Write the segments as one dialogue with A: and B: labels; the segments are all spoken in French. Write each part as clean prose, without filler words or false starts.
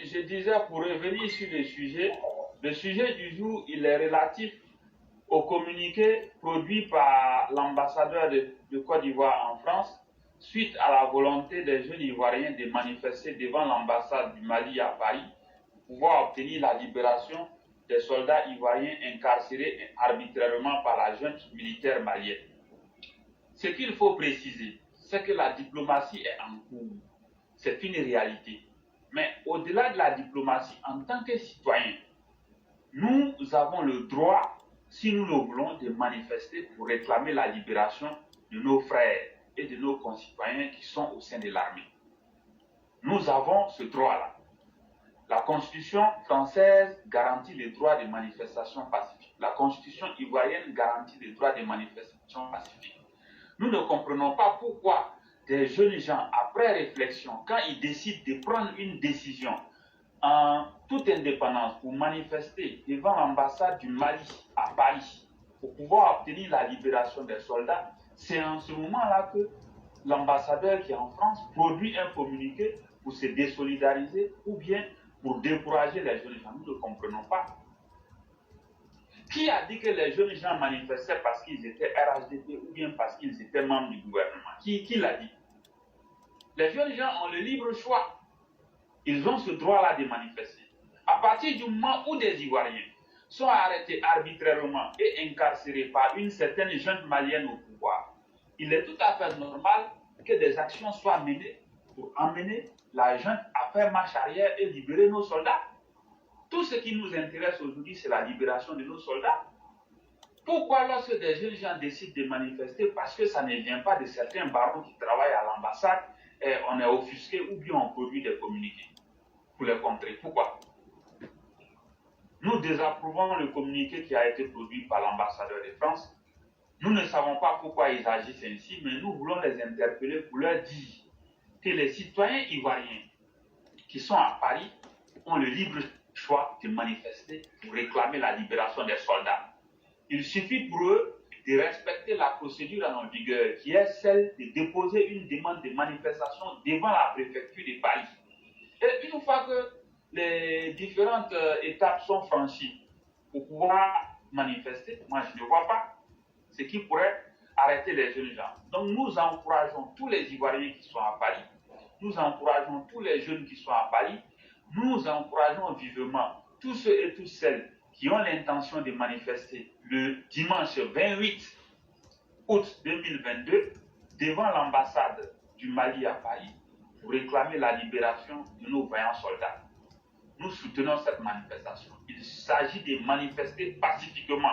A: je disais, pour revenir sur le sujet du jour, il est relatif au communiqué produit par l'ambassadeur de Côte d'Ivoire en France suite à la volonté des jeunes Ivoiriens de manifester devant l'ambassade du Mali à Paris pour pouvoir obtenir la libération des soldats ivoiriens incarcérés arbitrairement par la junte militaire malienne. Ce qu'il faut préciser, c'est que la diplomatie est en cours. C'est une réalité. Mais au-delà de la diplomatie, en tant que citoyens, nous avons le droit, si nous le voulons, de manifester pour réclamer la libération de nos frères et de nos concitoyens qui sont au sein de l'armée. Nous avons ce droit-là. La Constitution française garantit les droits de manifestation pacifique. La Constitution ivoirienne garantit les droits de manifestation pacifique. Nous ne comprenons pas pourquoi des jeunes gens, après réflexion, quand ils décident de prendre une décision en toute indépendance pour manifester devant l'ambassade du Mali à Paris pour pouvoir obtenir la libération des soldats, c'est en ce moment-là que l'ambassadeur qui est en France produit un communiqué pour se désolidariser ou bien pour décourager les jeunes gens. Nous ne comprenons pas. Qui a dit que les jeunes gens manifestaient parce qu'ils étaient RHDP ou bien parce qu'ils étaient membres du gouvernement? Qui l'a dit? Les jeunes gens ont le libre choix. Ils ont ce droit-là de manifester. À partir du moment où des Ivoiriens sont arrêtés arbitrairement et incarcérés par une certaine junte malienne au pouvoir, il est tout à fait normal que des actions soient menées pour emmener la junte à faire marche arrière et libérer nos soldats. Tout ce qui nous intéresse aujourd'hui, c'est la libération de nos soldats. Pourquoi lorsque des jeunes gens décident de manifester, parce que ça ne vient pas de certains barons qui travaillent à l'ambassade, on est offusqué ou bien on produit des communiqués pour les contrer? Pourquoi? Nous désapprouvons le communiqué qui a été produit par l'ambassadeur de France. Nous ne savons pas pourquoi ils agissent ainsi, mais nous voulons les interpeller pour leur dire que les citoyens ivoiriens qui sont à Paris ont le libre choix de manifester pour réclamer la libération des soldats. Il suffit pour eux de respecter la procédure en vigueur, qui est celle de déposer une demande de manifestation devant la préfecture de Paris. Et une fois que les différentes étapes sont franchies pour pouvoir manifester, moi je ne vois pas ce qui pourrait arrêter les jeunes gens. Donc nous encourageons tous les Ivoiriens qui sont à Paris, nous encourageons tous les jeunes qui sont à Paris, nous encourageons vivement tous ceux et toutes celles qui ont l'intention de manifester le dimanche 28 août 2022 devant l'ambassade du Mali à Paris pour réclamer la libération de nos vaillants soldats. Nous soutenons cette manifestation. Il s'agit de manifester pacifiquement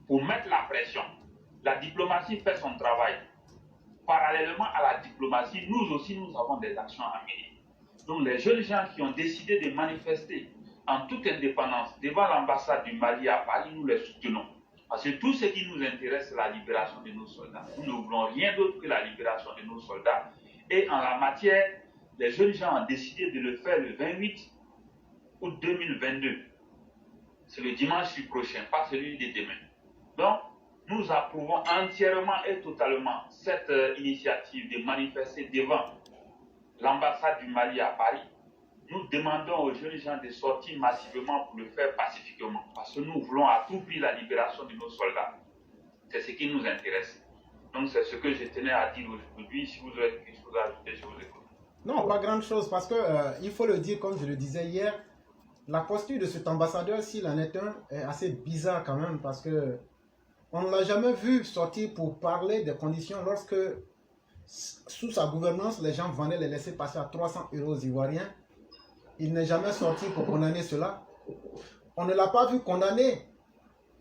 A: pour mettre la pression. La diplomatie fait son travail. Parallèlement à la diplomatie, nous aussi, nous avons des actions à mener. Donc les jeunes gens qui ont décidé de manifester en toute indépendance devant l'ambassade du Mali à Paris, nous les soutenons. Parce que tout ce qui nous intéresse, c'est la libération de nos soldats. Nous ne voulons rien d'autre que la libération de nos soldats. Et en la matière, les jeunes gens ont décidé de le faire le 28 août 2022. C'est le dimanche prochain, pas celui de demain. Donc, nous approuvons entièrement et totalement cette initiative de manifester devant l'ambassade du Mali à Paris. Nous demandons aux jeunes gens de sortir massivement pour le faire pacifiquement, parce que nous voulons à tout prix la libération de nos soldats. C'est ce qui nous intéresse. Donc c'est ce que je tenais à dire aujourd'hui. Si vous avez quelque chose à ajouter, je vous écoute.
B: Non, pas grande chose, parce que il faut le dire, comme je le disais hier, la posture de cet ambassadeur, s'il en est un, est assez bizarre quand même, parce que on ne l'a jamais vu sortir pour parler des conditions lorsque, sous sa gouvernance, les gens venaient les laisser passer à 300 € ivoiriens. Il n'est jamais sorti pour condamner cela. On ne l'a pas vu condamner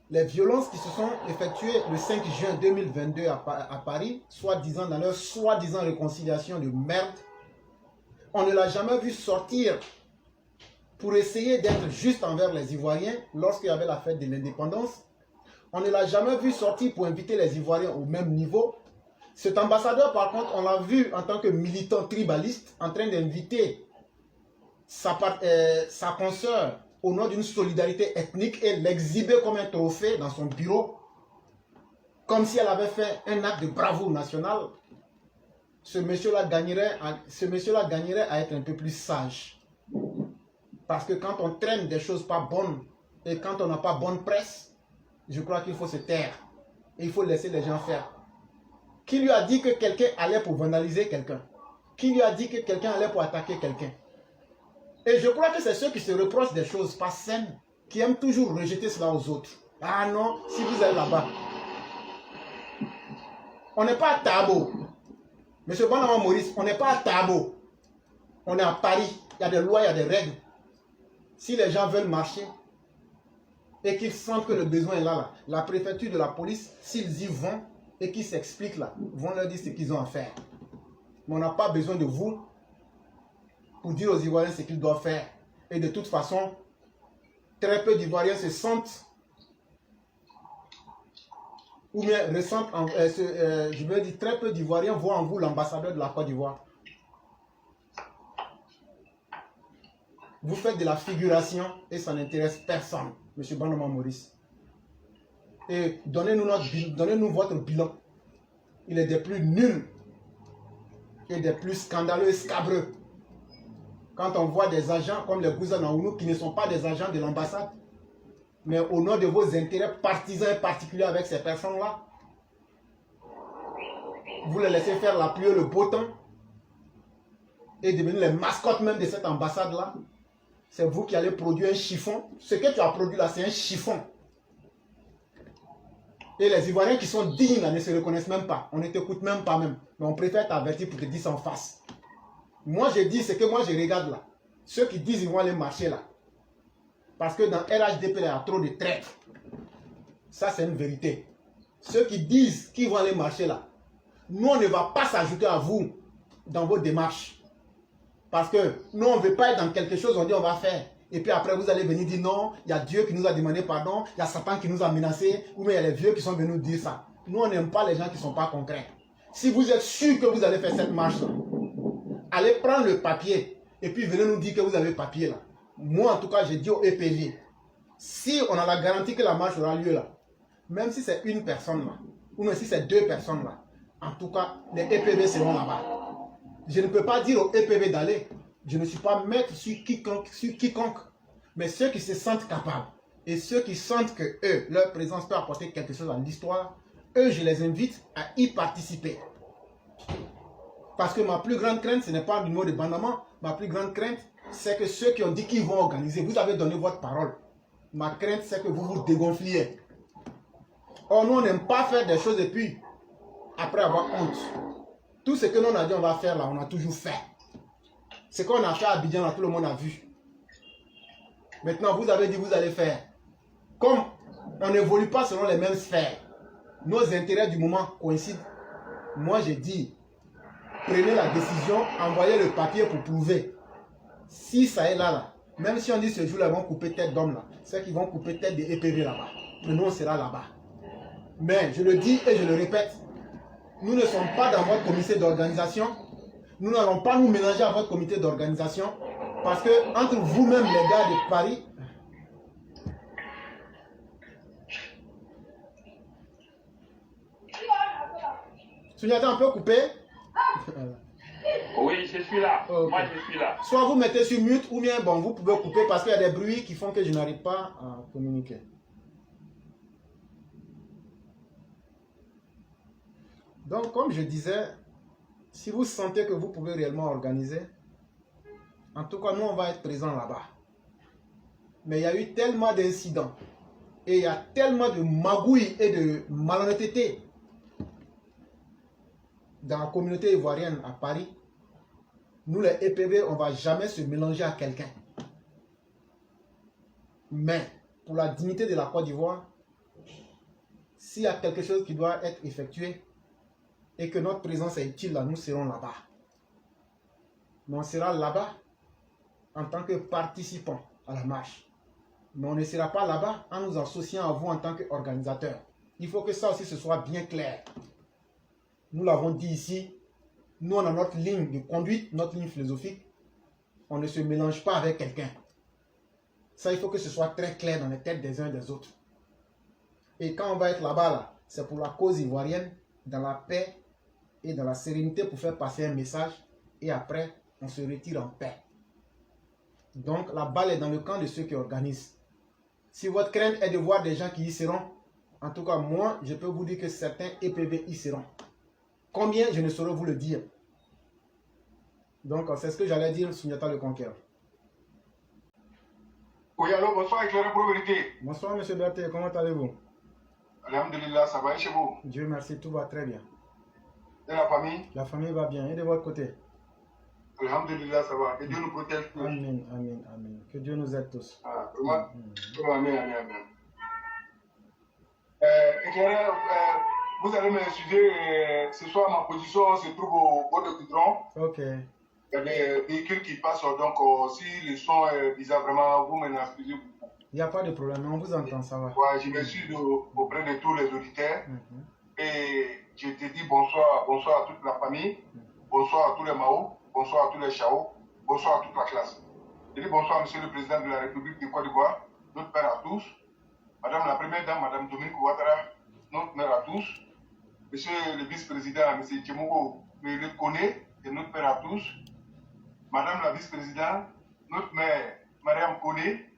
B: les violences qui se sont effectuées le 5 juin 2022 à Paris, soi-disant dans leur soi-disant réconciliation de merde. On ne l'a jamais vu sortir pour essayer d'être juste envers les Ivoiriens lorsqu'il y avait la fête de l'indépendance. On ne l'a jamais vu sortir pour inviter les Ivoiriens au même niveau. Cet ambassadeur, par contre, on l'a vu en tant que militant tribaliste en train d'inviter sa consoeur au nom d'une solidarité ethnique et l'exhiber comme un trophée dans son bureau, comme si elle avait fait un acte de bravoure nationale. Ce monsieur-là gagnerait à être un peu plus sage. Parce que quand on traîne des choses pas bonnes et quand on n'a pas bonne presse, je crois qu'il faut se taire. Et il faut laisser les gens faire. Qui lui a dit que quelqu'un allait pour vandaliser quelqu'un? Qui lui a dit que quelqu'un allait pour attaquer quelqu'un? Et je crois que c'est ceux qui se reprochent des choses pas saines, qui aiment toujours rejeter cela aux autres. Ah non, si vous êtes là-bas. On n'est pas à Tabo. Monsieur Bonamant Maurice, on n'est pas à Tabo. On est à Paris. Il y a des lois, il y a des règles. Si les gens veulent marcher et qu'ils sentent que le besoin est là, la préfecture de la police, s'ils y vont et qu'ils s'expliquent là, vont leur dire ce qu'ils ont à faire. Mais on n'a pas besoin de vous pour dire aux Ivoiriens ce qu'ils doivent faire. Et de toute façon, très peu d'Ivoiriens se sentent ou bien ressentent, je veux dire, très peu d'Ivoiriens voient en vous l'ambassadeur de la Côte d'Ivoire. Vous faites de la figuration et ça n'intéresse personne, M. Bonamant Maurice. Et donnez-nous votre bilan. Il est des plus nuls et des plus scandaleux et scabreux. Quand on voit des agents comme les Gouzanaounou qui ne sont pas des agents de l'ambassade, mais au nom de vos intérêts partisans et particuliers avec ces personnes-là, vous les laissez faire la pluie et le beau temps et devenir les mascottes même de cette ambassade-là. C'est vous qui allez produire un chiffon. Ce que tu as produit là, c'est un chiffon. Et les Ivoiriens qui sont dignes là, ne se reconnaissent même pas. On ne t'écoute même pas même. Mais on préfère t'avertir pour te dire ça en face. Moi, je dis ce que moi je regarde là. Ceux qui disent qu'ils vont aller marcher là. Parce que dans RHDP, il y a trop de traîtres. Ça, c'est une vérité. Ceux qui disent qu'ils vont aller marcher là, nous, on ne va pas s'ajouter à vous dans vos démarches. Parce que nous, on ne veut pas être dans quelque chose, on dit on va faire. Et puis après, vous allez venir dire non, il y a Dieu qui nous a demandé pardon, il y a Satan qui nous a menacés, ou bien il y a les vieux qui sont venus nous dire ça. Nous, on n'aime pas les gens qui ne sont pas concrets. Si vous êtes sûr que vous allez faire cette marche-là, allez prendre le papier et puis venez nous dire que vous avez le papier là. Moi, en tout cas, j'ai dit au EPV, si on a la garantie que la marche aura lieu là, même si c'est une personne là, ou même si c'est deux personnes là, en tout cas, les EPV seront là-bas. Je ne peux pas dire au EPV d'aller. Je ne suis pas maître sur quiconque. Mais ceux qui se sentent capables et ceux qui sentent que eux, leur présence peut apporter quelque chose à l'histoire, eux, je les invite à y participer. Parce que ma plus grande crainte, ce n'est pas le niveau de bandement. Ma plus grande crainte, c'est que ceux qui ont dit qu'ils vont organiser, vous avez donné votre parole. Ma crainte, c'est que vous vous dégonfliez. Or, nous, on n'aime pas faire des choses et puis, après avoir honte. Tout ce que nous on a dit on va faire là, on a toujours fait. Ce qu'on a fait à Abidjan, là, tout le monde a vu. Maintenant, vous avez dit vous allez faire. Comme on n'évolue pas selon les mêmes sphères, nos intérêts du moment coïncident. Moi, j'ai dit, prenez la décision, envoyez le papier pour prouver. Si ça est là, même si on dit ce jour-là, ils vont couper tête d'homme là, c'est qu'ils vont couper tête des EPV là-bas. Mais nous, on sera là-bas. Mais je le dis et je le répète, nous ne sommes pas dans votre comité d'organisation. Nous n'allons pas nous mélanger à votre comité d'organisation. Parce que entre vous-même, les gars de Paris, Sunyata, on peut couper?
A: Oui, je suis là.
B: Okay.
A: Moi, je suis là.
B: Soit vous mettez sur mute ou bien bon, vous pouvez couper parce qu'il y a des bruits qui font que je n'arrive pas à communiquer. Donc, comme je disais, si vous sentez que vous pouvez réellement organiser, en tout cas, nous, on va être présents là-bas. Mais il y a eu tellement d'incidents et il y a tellement de magouilles et de malhonnêteté dans la communauté ivoirienne à Paris. Nous, les EPV, on ne va jamais se mélanger à quelqu'un. Mais, pour la dignité de la Côte d'Ivoire, s'il y a quelque chose qui doit être effectué, et que notre présence est utile là, nous serons là-bas. Mais on sera là-bas en tant que participants à la marche. Mais on ne sera pas là-bas en nous associant à vous en tant qu'organisateurs. Il faut que ça aussi ce soit bien clair. Nous l'avons dit ici, nous on a notre ligne de conduite, notre ligne philosophique. On ne se mélange pas avec quelqu'un. Ça, il faut que ce soit très clair dans les têtes des uns et des autres. Et quand on va être là-bas, là, c'est pour la cause ivoirienne, dans la paix et dans la sérénité pour faire passer un message et après on se retire en paix. Donc la balle est dans le camp de ceux qui organisent. Si votre crainte est de voir des gens qui y seront, en tout cas moi, je peux vous dire que certains EPV y seront. Combien, je ne saurais vous le dire. Donc c'est ce que j'allais dire, Sundiata le Conquérant.
C: Oui, allô, bonsoir, éclairé pour vérité.
B: Bonsoir, monsieur Berthe, comment allez-vous?
C: Alhamdulillah, ça va et chez vous?
B: Dieu merci, tout va très bien.
C: Et la famille?
B: La famille va bien, et de votre côté?
C: Alhamdulillah, ça va. Que Dieu nous protège tous.
B: Amen, amen, amen. Que Dieu nous aide tous.
C: Ah, vraiment? Amen, amen, amen. Éclairé, vous allez m'excuser, ce soir ma position se trouve au bord de goudron.
B: Ok.
C: Il y a des véhicules qui passent, donc si le son est bizarre, vraiment, vous m'en excusez beaucoup.
B: Il n'y a pas de problème, on vous entend, ça va.
C: Ouais, je m'excuse auprès de tous les auditeurs. Et je te dis bonsoir, bonsoir à toute la famille, bonsoir à tous les Mao, bonsoir à tous les Chao, bonsoir à toute la classe. Je dis bonsoir à Monsieur le Président de la République de Côte d'Ivoire, notre père à tous, Madame la Première Dame, Madame Dominique Ouattara, notre mère à tous, Monsieur le Vice-Président, Monsieur Tchemogo, le connaît, et notre père à tous, Madame la Vice-Présidente, notre mère, Mariam Koné,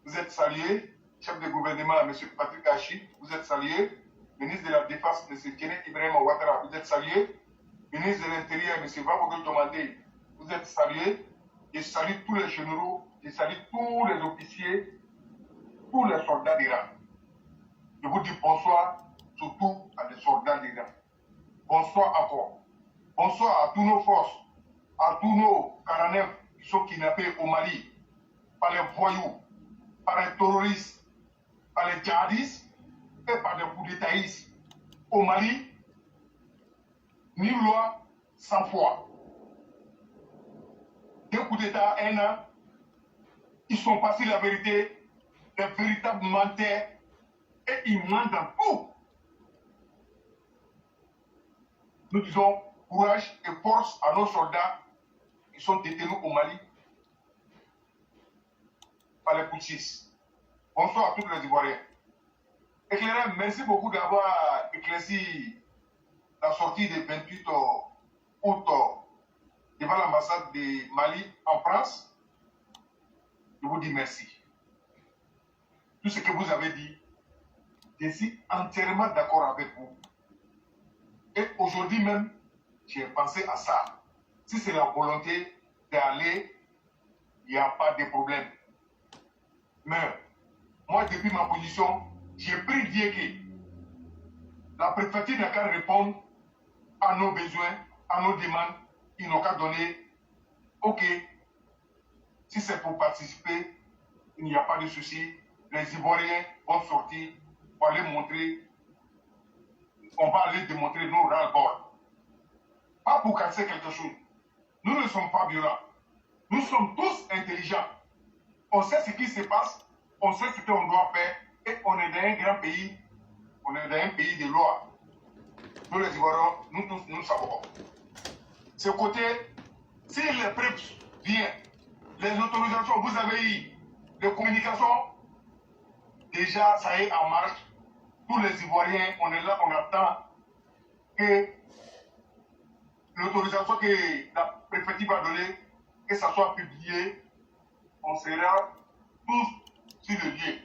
C: vous êtes salués, chef de gouvernement, M. Patrick Hachi, vous êtes salués, ministre de la Défense, M. Kenneth Ibrahim Ouattara, vous êtes salués, ministre de l'Intérieur, M. Babogel Tomandé, vous êtes salués, je salue tous les généraux, je salue tous les officiers, tous les soldats d'Iran. Je vous dis bonsoir, surtout à les soldats d'Iran. Bonsoir encore. Bonsoir à tous nos forces, à tous nos caranefs qui sont kidnappés au Mali, par les voyous, par les terroristes, par les djihadistes et par des coups d'étaïstes. Au Mali, ni loi, sans foi. Deux coups d'état, un an, ils sont passés la vérité, des véritables menteurs, et ils mentent dans tout. Nous disons courage et force à nos soldats qui sont détenus au Mali par les putschistes. Bonsoir à tous les Ivoiriens. Éclairé, merci beaucoup d'avoir éclairci la sortie du 28 août devant l'ambassade de Mali en France. Je vous dis merci. Tout ce que vous avez dit, je suis entièrement d'accord avec vous. Et aujourd'hui même, j'ai pensé à ça. Si c'est la volonté d'aller, il n'y a pas de problème. Mais moi, depuis ma position, j'ai pris Dieu que la préfecture n'a qu'à répondre à nos besoins, à nos demandes. Ils n'ont qu'à donner, ok, si c'est pour participer, il n'y a pas de souci. Les Ivoiriens vont sortir pour aller montrer, on va aller démontrer nos ras-le-bol. Pas pour casser quelque chose. Nous ne sommes pas violents. Nous sommes tous intelligents. On sait ce qui se passe, on sait ce qu'on doit faire, et on est dans un grand pays, on est dans un pays de loi. Nous les Ivoiriens, nous savons. Ce côté, si les preuves viennent, les autorisations, vous avez eu les communications, déjà ça est en marche. Tous les Ivoiriens, on est là, on attend que l'autorisation que la préfecture va donner, que ça soit publié, on sera tous sur le lieu.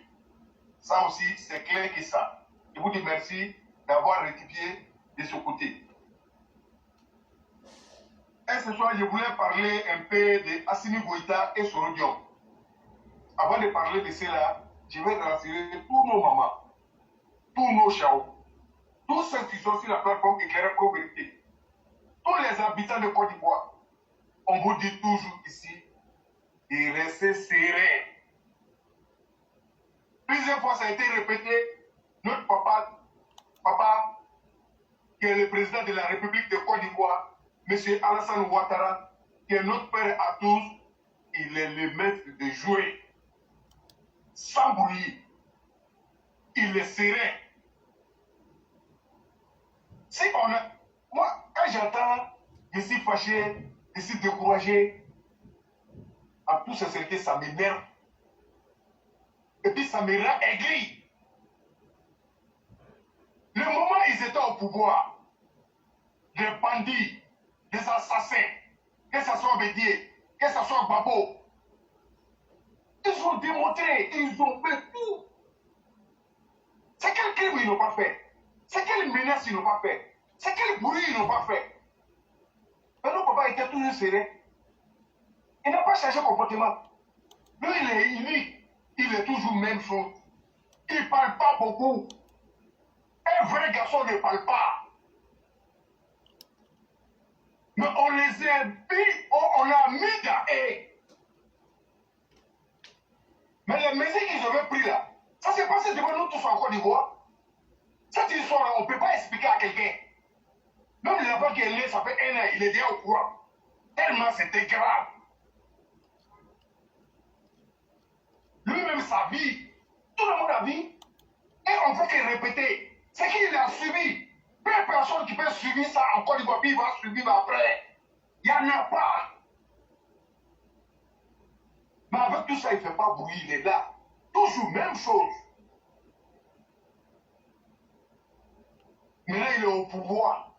C: Ça aussi, c'est clair que ça. Je vous dis merci d'avoir rectifié de ce côté. Et ce soir, je voulais parler un peu de Assimi Goïta et Soro Diop. Avant de parler de cela, je vais rassurer tous nos mamans, tous nos chaos, tous ceux qui sont sur la plateforme Éclairé Pro Vérité, tous les habitants de Côte d'Ivoire. On vous dit toujours ici de rester serein. Plusieurs fois, ça a été répété, notre papa, qui est le président de la République de Côte d'Ivoire, M. Alassane Ouattara, qui est notre père à tous, il est le maître de jouer. Sans bruit. Il est serein. Si on a... Moi, quand j'entends, je suis fâché, je suis découragé, en toute sincérité, ça m'énerve. Et puis ça me rend aigri. Le moment où ils étaient au pouvoir, les bandits, les assassins, que ce soit Bédier, que ce soit Babo, sont démontrés, ils ont fait tout. C'est quel crime ils n'ont pas fait? C'est quelle menace ils n'ont pas fait? C'est quel bruit ils n'ont pas fait? Mais nos papa était toujours serré. Il n'a pas changé de comportement. Lui, il est unique. Il est toujours même chose. Il ne parle pas beaucoup. Un vrai garçon ne parle pas. Mais on les a mis, on a mis dans eux. Mais les mesures qu'ils avaient prises là, ça s'est passé devant nous tous en Côte d'Ivoire. Cette histoire-là, on ne peut pas expliquer à quelqu'un. Même l'enfant qui est né, ça fait 1 an, il est déjà au courant. Tellement c'était grave. Lui-même, sa vie, tout le monde a vu. Et on ne fait que répéter. C'est qu'il a subi. Peu de personnes qui peuvent subir ça en Côte d'Ivoire, puis il va subir après. Il n'y en a pas. Mais avec tout ça, il ne fait pas bruit, il est là. Toujours même chose. Maintenant, il est au pouvoir.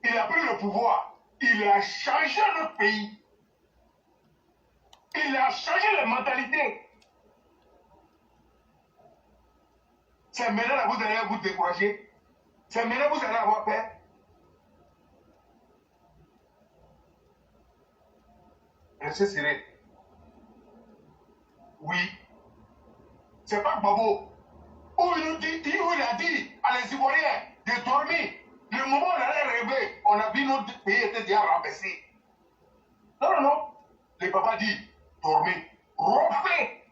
C: Il a pris le pouvoir. Il a changé notre pays. Il a changé les mentalités. C'est maintenant que vous allez vous décourager. C'est maintenant que vous allez avoir peur. Restez serré. Oui. C'est pas Babo. Où il a dit à les Ivoiriens de dormir. Le moment où on allait rêver, on a vu notre pays était déjà rabaissé. Non, non, non. Le papa dit, dormez. Refait.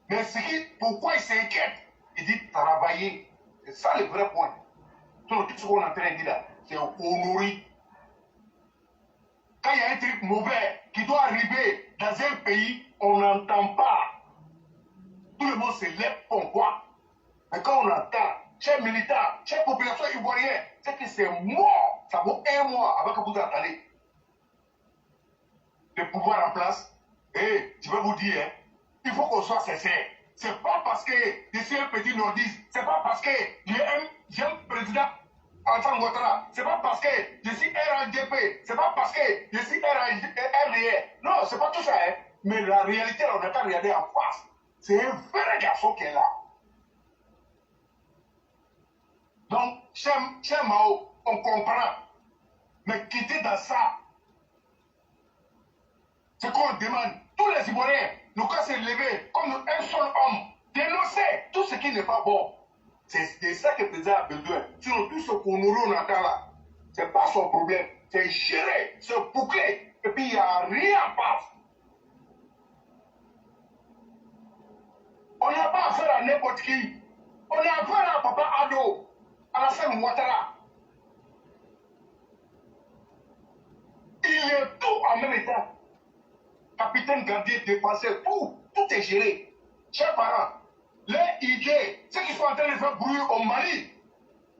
C: Mais pourquoi il s'inquiète? Il dit travailler. C'est ça le vrai point. Tout ce qu'on est en train de dire là, c'est honorer. Quand il y a un truc mauvais qui doit arriver dans un pays, on n'entend pas. Tout le monde se lève pour quoi? Mais quand on entend, chers militaires, chers populations ivoiriennes, c'est que c'est mort. Ça vaut 1 mois avant que vous entendez. Le pouvoir en place. Et je vais vous dire, hein, il faut qu'on soit sincère. C'est pas parce que je suis un petit nordiste, c'est pas parce que j'ai un président Alassane Ouattara, c'est pas parce que je suis RNDP, c'est pas parce que je suis RDR. Non, c'est pas tout ça, hein. Mais la réalité, on n'a qu'à regarder en face. C'est un vrai garçon qui est là. Donc, cher Mao, on comprend. Mais quitter dans ça, c'est qu'on demande. Tous les Ivoiriens, nous qu'à se lever comme un seul homme, dénoncer tout ce qui n'est pas bon. C'est ça que le président a besoin. Sinon, tout ce qu'on nous entend là, ce n'est pas son problème. C'est géré, c'est bouclé. Et puis, il n'y a rien en face. On n'a pas affaire à n'importe qui. On a affaire à Papa Ado, Alassane Ouattara. Il est tout en même temps. Capitaine gardien, défenseur, tout est géré. Chers parents, les idées, ceux qui sont en train de faire bruit au Mali,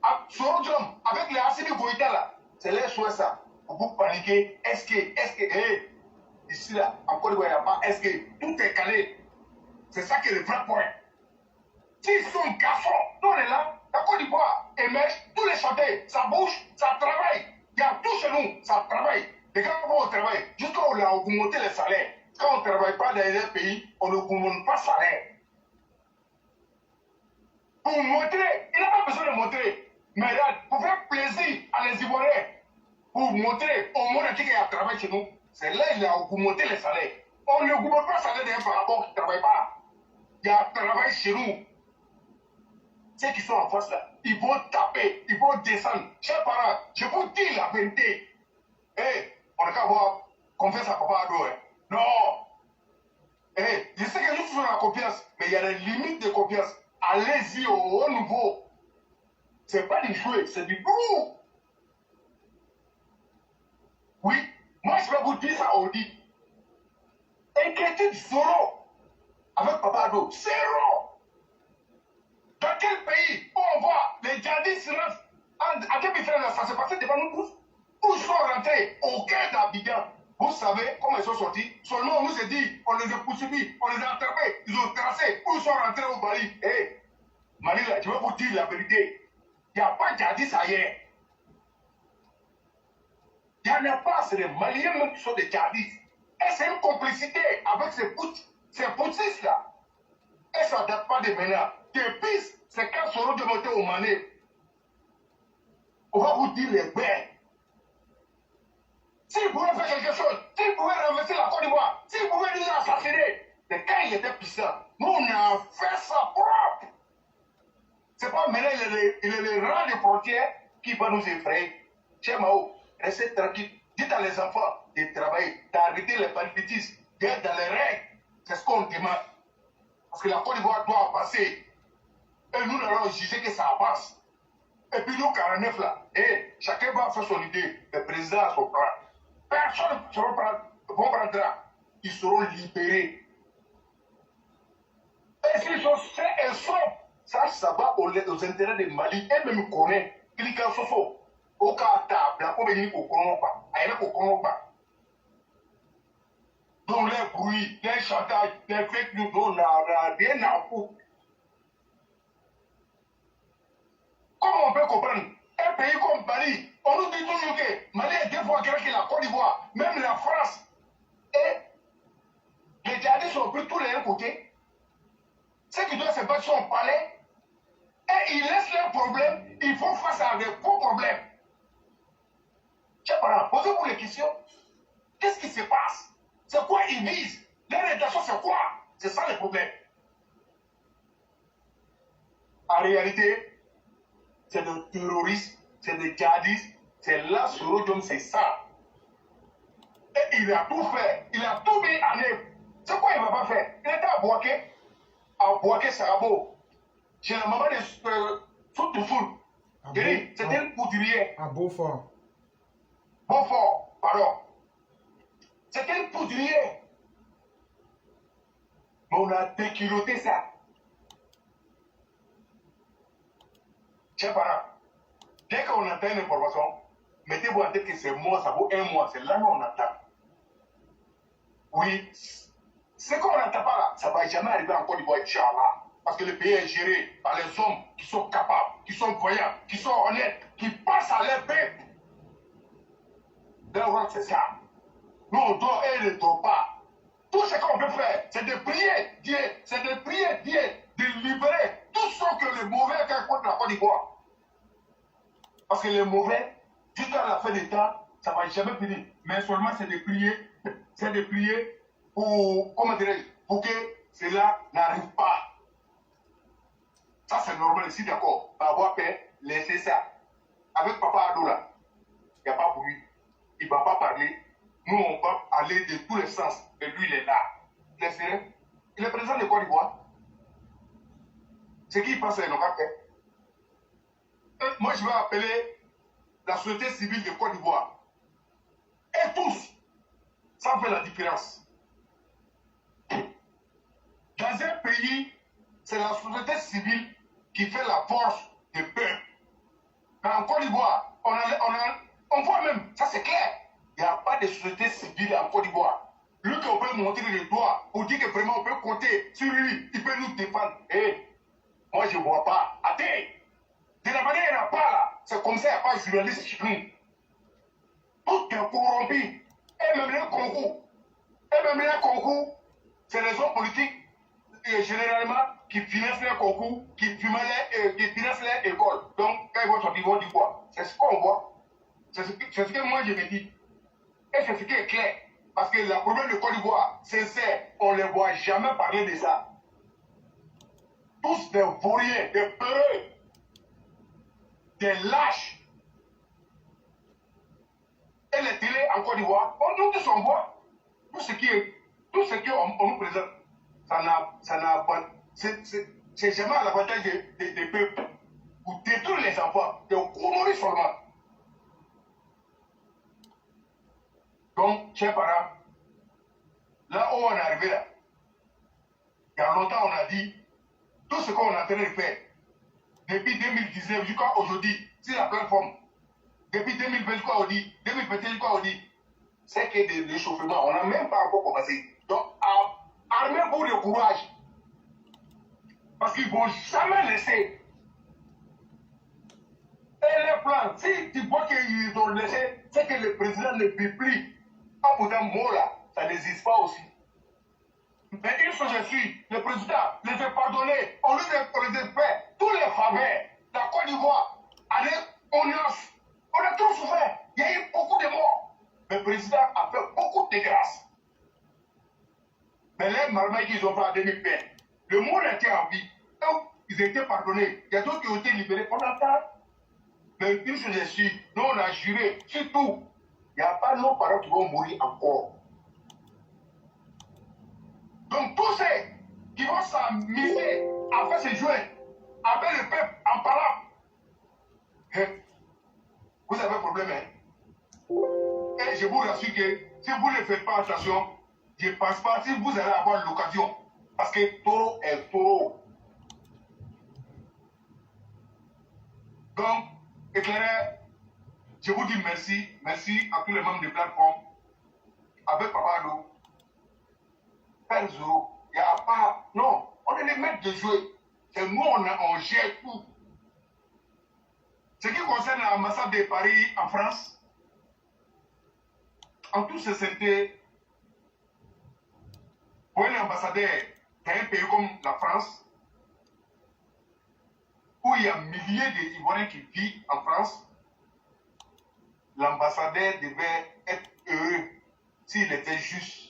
C: à Sorodjom, avec les Assimi Goïta là, c'est les souhaits ça. Vous paniquez, ici là, encore il n'y a pas, tout est calé. C'est ça qui est le vrai point. S'ils sont garçons, nous on est là, la Côte d'Ivoire émerge, tous les chantiers, ça bouge, ça travaille. Il y a tout chez nous, ça travaille. Les gars vont au travail, jusqu'à où on a augmenté les salaires. Quand on ne travaille pas dans les pays, on n'augmente pas le salaire. Pour montrer, il n'a pas besoin de montrer. Mais là, pour faire plaisir à les Ivoiriens, pour montrer au monde entier qu'il y a un travail chez nous, c'est là qu'il a augmenté les salaires. On n'augmente pas le salaire d'un parabole qui ne travaille pas. Il y a un travail chez nous. Ceux qui sont en face là, ils vont taper, ils vont descendre. Chers parents, je vous dis la vérité. On n'a qu'à avoir confiance à Papa Ado. Non. Je sais que nous faisons la confiance, mais il y a des limites de confiance. Allez-y au haut niveau. Ce n'est pas du jouet, c'est du bourg. Oui, moi je vais vous dire ça au dit. Inquiétude zéro avec Papa Ado. Zéro. Dans quel pays où on voit les djihadistes se lancent à quel pays ça s'est passé devant nous tous? Où ils sont rentrés au cœur d'Abidjan. Vous savez comment ils sont sortis? Seulement on nous a dit, on les a poursuivis, on les a attrapés, ils ont tracé. Où ils sont rentrés au Mali? Mali là, je vais vous dire la vérité. Il n'y a pas de djihadistes ailleurs. Il n'y en a pas, c'est les Maliens même qui sont des djihadistes. Et c'est une complicité avec ces putschistes-là. Et ça ne date pas de maintenant. Depuis, c'est quand Soro de monter au Mané. On va vous dire les bêtes. S'ils pouvaient faire quelque chose, s'ils pouvaient renverser la Côte d'Ivoire, s'ils pouvaient nous assassiner, mais quand il était puissant, nous on a fait ça propre. C'est pas maintenant il est les rangs de frontières qui va nous effrayer. Cher Mao, restez tranquille. Dites à les enfants de travailler, d'arrêter les banditismes, d'être dans les règles. C'est ce qu'on demande. Parce que la Côte d'Ivoire doit avancer. Et nous allons juger que ça avance. Et puis nous, 49 là, chacun va faire son idée. Le président a son plan. Personne ne comprendra. Ils seront libérés. Et s'ils sont sains et saufs, ça va aux intérêts du Mali. Et même connaît. Cliquant sur ça. Au cas où la comédie au Congo, ailleurs au Congo. Donc les bruits, les chantages, les fake news, on n'a rien à foutre. Comment on peut comprendre? Un pays comme Mali, on nous dit toujours que Mali est 2 fois grand que la Côte d'Ivoire, même la France. Et les djihadistes ont pris tous les côtés. Ceux qui doivent se battre sont au palais. Et ils laissent leurs problèmes, ils font face à des gros problèmes. Chers parents, posez-vous les questions. Qu'est-ce qui se passe? C'est quoi ils visent? Leur intention, c'est quoi? C'est ça le problème. En réalité, c'est des terroristes, c'est des djihadistes, c'est là sur l'audium, c'est ça. Et il a tout fait, il a tout mis en œuvre. C'est quoi il ne va pas faire? Il était à Boaké Sarabo, chez la maman de Soutoufoul. C'était une poudrière.
B: À Beaufort.
C: Beaufort, pardon. C'était une poudrière. Mais on a déculotté ça. Chers parents, dès qu'on entend une information, mettez-vous en tête que c'est mois, ça vaut 1 mois. C'est là où on attend. Oui, ce qu'on n'entend pas là, ça ne va jamais arriver en Côte d'Ivoire, Inch'Allah. Parce que le pays est géré par les hommes qui sont capables, qui sont voyants, qui sont honnêtes, qui passent à leur peuple. Leur c'est ça. Nous, on doit et ne doit pas. Tout ce qu'on peut faire, c'est de prier Dieu, c'est de prier Dieu, de libérer tout ce que les mauvais ont contre la Côte d'Ivoire. Parce que les mauvais, jusqu'à la fin des temps, ça ne va jamais finir. Mais seulement c'est de prier pour, comment dirais-je, pour que cela n'arrive pas. Ça c'est normal ici, d'accord. Avoir peur, laissez ça. Avec Papa Adoula, il n'y a pas bruit. Il ne va pas parler. Nous, on va aller de tous les sens. Et lui, il est là. Laissez-le. Il est président de Côte d'Ivoire. Ce qu'il pense, il n'a pas fait. Moi, je vais appeler la société civile de Côte d'Ivoire. Et tous, ça fait la différence. Dans un pays, c'est la société civile qui fait la force du peuple. Mais en Côte d'Ivoire, on voit même, ça c'est clair, il n'y a pas de société civile en Côte d'Ivoire. Lui qu'on peut montrer les doigts pour dire que vraiment on peut compter sur lui, il peut nous défendre. Moi je ne vois pas. Attends, de la manière il n'y en a pas là, c'est comme ça, il n'y a pas de journaliste chez nous. Tout est corrompu. Et même les concours, c'est les hommes politiques, généralement, qui financent les concours, qui financent les écoles. Donc, quand ils vont sortir, ils vont dire quoi? C'est ce qu'on voit. C'est ce que moi je me dis. Et c'est ce qui est clair. Parce que la problème de Côte d'Ivoire, c'est on ne les voit jamais parler de ça. Tous des vauriens, des peureux, des lâches. Et les télés en Côte d'Ivoire, nous tous on voit. Tout ce qu'on nous présente, c'est jamais à l'avantage des peuples. Pour détruire les enfants, de courir seulement. Donc, chers parents, là où on est arrivé là, il y a longtemps on a dit, tout ce qu'on est en train de faire, depuis 2019 jusqu'à aujourd'hui, c'est la plateforme. Depuis 2020 jusqu'à aujourd'hui, 2021 jusqu'à aujourd'hui, c'est que des réchauffements, on n'a même pas encore commencé. Donc, armez-vous de courage. Parce qu'ils ne vont jamais laisser. Et les plans, si tu vois qu'ils ont laissé, c'est que le président ne peut plus. Ah, pourtant, moi là, ça n'existe pas aussi. Mais une chose est sûre, le président les a pardonnés, on les a fait tous les faveurs. La Côte d'Ivoire, on a trop souffert. Il y a eu beaucoup de morts. Le président a fait beaucoup de grâces. Mais les marmailles qu'ils ont fait en 2020, le monde était en vie. Donc, ils étaient pardonnés. Il y a d'autres qui ont été libérés. On attend. Mais une chose est sûre, nous on a juré, surtout, il n'y a pas nos parents qui vont mourir encore. Donc tous ceux qui vont s'amuser à faire se joindre avec le peuple en parlant, vous avez un problème. Et je vous rassure que si vous ne faites pas attention, je ne pense pas si vous allez avoir l'occasion. Parce que taureau est taureau. Donc, éclaireur, je vous dis merci. Merci à tous les membres de plateforme. Avec Papa Ado. Père Zoro, il n'y a pas. Non, on est les maîtres de jouer. C'est nous, on gère tout. Ce qui concerne l'ambassade de Paris en France, en tout ce c'était pour un ambassadeur d'un pays comme la France, où il y a milliers d'Ivoiriens qui vivent en France, l'ambassadeur devait être heureux s'il était juste.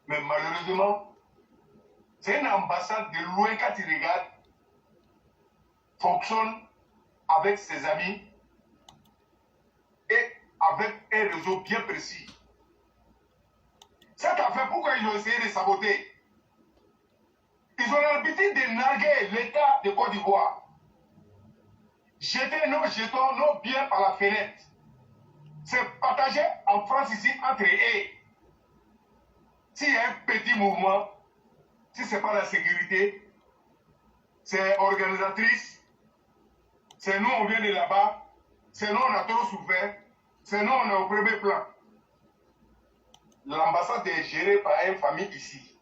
C: Mais malheureusement, c'est une ambassade de loin quand il regarde, fonctionne avec ses amis et avec un réseau bien précis. Cette affaire, pourquoi ils ont essayé de saboter? Ils ont l'habitude de narguer l'État de Côte d'Ivoire. Jeter nos jetons, nos biens par la fenêtre. C'est partagé en France ici entre eux. S'il y a un petit mouvement, si ce n'est pas la sécurité, c'est organisatrice, c'est nous on vient de là-bas, c'est nous on a trop souffert, c'est nous on est au premier plan. L'ambassade est gérée par une famille ici.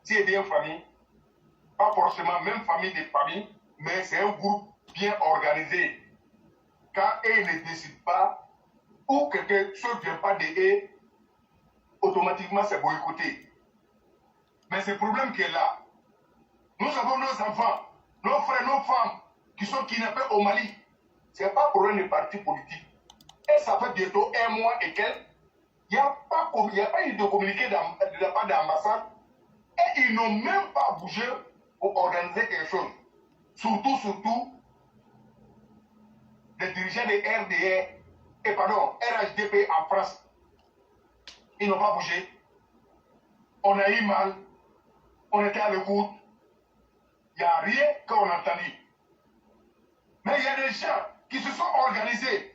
C: Si elle dit une famille, pas forcément même famille de famille, mais c'est un groupe bien organisé. Quand eux ne décident pas, ou que quelque chose ne vient pas de eux, automatiquement c'est boycotté. Mais c'est le problème qui est là. Nous avons nos enfants, nos frères, nos femmes qui sont kidnappés au Mali. Ce n'est pas pour un parti politique. Et ça fait bientôt un mois et quelques. Il n'y a pas eu de communiqué de la part de l'ambassade. Et ils n'ont même pas bougé pour organiser quelque chose. Surtout, les dirigeants de RHDP en France. Ils n'ont pas bougé. On a eu mal. On était à l'écoute. Il n'y a rien qu'on a entendu. Mais il y a des gens qui se sont organisés